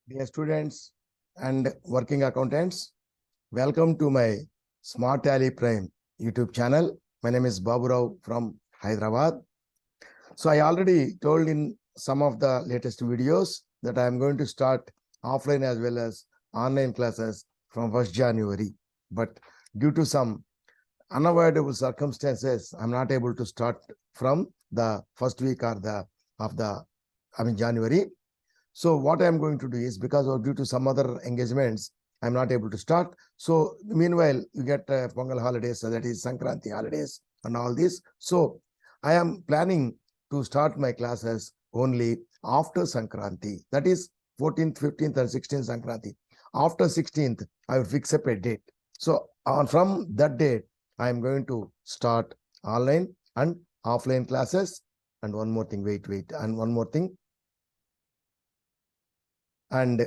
Dear students and working accountants, welcome to my Smart Tally Prime YouTube channel. My name is Babu Rao from Hyderabad. So I already told in some of the latest videos that I am going to start offline as well as online classes from 1st January. But due to some unavoidable circumstances, I'm not able to start from the first week or January. So what I'm going to do is, because of due to some other engagements, I'm not able to start. So meanwhile, you get Pongal holidays, so that is Sankranti holidays and all this. So I am planning to start my classes only after Sankranti. That is 14th, 15th and 16th Sankranti. After 16th, I will fix up a date. So from that date, I am going to start online and offline classes. And one more thing, wait. And one more thing. And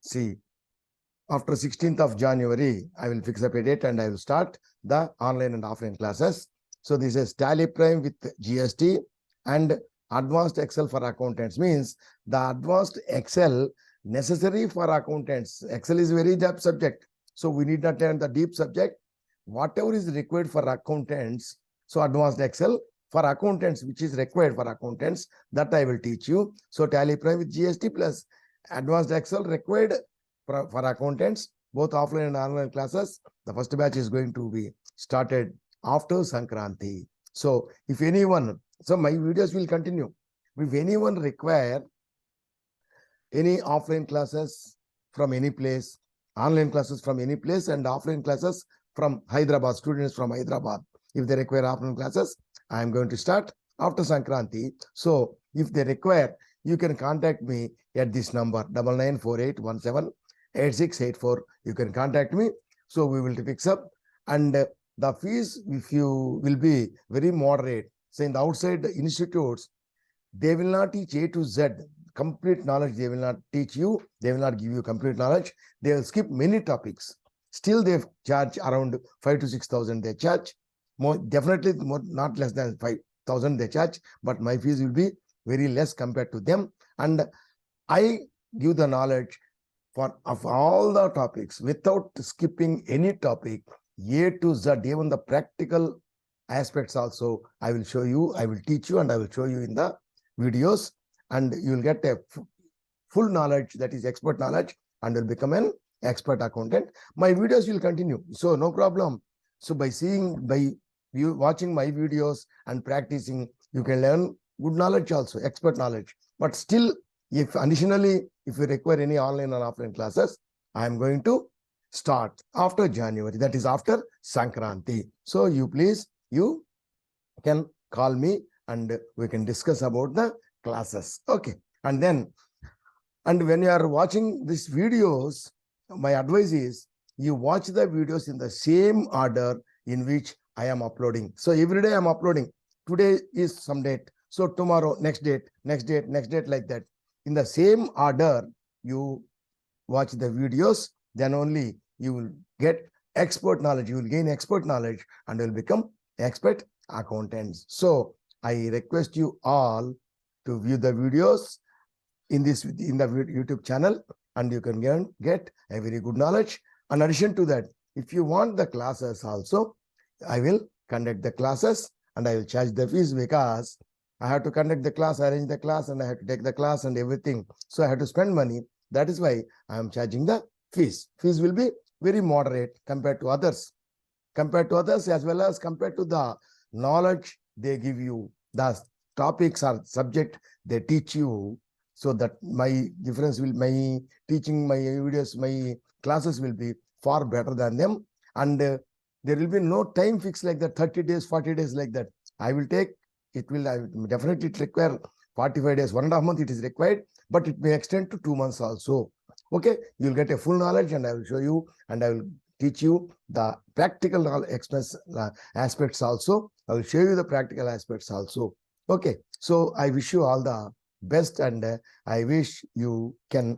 see, after 16th of January, I will fix up a date and I will start the online and offline classes. So this is Tally Prime with GST and Advanced Excel for accountants. Means the advanced Excel necessary for accountants. Excel is very deep subject. So we need not learn the deep subject. Whatever is required for accountants, so advanced Excel for accountants, which is required for accountants, that I will teach you. So Tally Prime with GST plus advanced Excel required for accountants, both offline and online classes. The first batch is going to be started after Sankranti. So if anyone, so my videos will continue. If anyone require any offline classes from any place, online classes from any place, and offline classes from Hyderabad, students from Hyderabad, if they require offline classes, I am going to start after Sankranti. So if they require, you can contact me at this number 9948178684. You can contact me. So we will fix up. And the fees, if you will be very moderate. So in the outside institutes, they will not teach A to Z. Complete knowledge, they will not teach you. They will not give you complete knowledge. They will skip many topics. Still, they charge around 5,000 to 6,000. They charge more, definitely more, not less than 5,000 they charge. But my fees will be very less compared to them. And I give the knowledge of all the topics without skipping any topic, A to Z, even the practical aspects also. I will show you, I will teach you, and I will show you in the videos, and you will get a full knowledge, that is expert knowledge, and will become an expert accountant. My videos will continue, so no problem. So by you watching my videos and practicing, you can learn good knowledge also, expert knowledge. But still, if additionally, if you require any online or offline classes, I am going to start after January, that is after Sankranti. So you can call me and we can discuss about the classes. Okay. And when you are watching these videos, my advice is you watch the videos in the same order in which I am uploading. So every day I'm uploading. Today is some date. So tomorrow, next date, like that. In the same order, you watch the videos, then only you will get expert knowledge. You will gain expert knowledge and will become expert accountants. So I request you all to view the videos in the YouTube channel, and you can get a very good knowledge. In addition to that, if you want the classes also, I will conduct the classes and I will charge the fees, because I have to conduct the class, arrange the class, and I have to take the class and everything. So I have to spend money. That is why I am charging the fees. Fees will be very moderate compared to others, as well as compared to the knowledge they give you, the topics or subject they teach you. So that my teaching, my videos, my classes will be far better than them. And there will be no time fix like that, 30 days, 40 days like that. I will definitely require 45 days, 1.5 months it is required, but it may extend to 2 months also. Okay, you'll get a full knowledge, and I will show you, and I will teach you the practical aspects also. I will show you the practical aspects also. Okay, so I wish you all the best, and I wish you can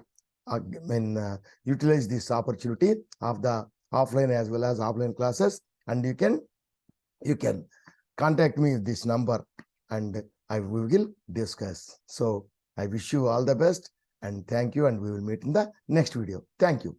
utilize this opportunity of the offline as well as offline classes, and you can you can contact me with this number and we will discuss. So I wish you all the best and thank you, and we will meet in the next video. Thank you.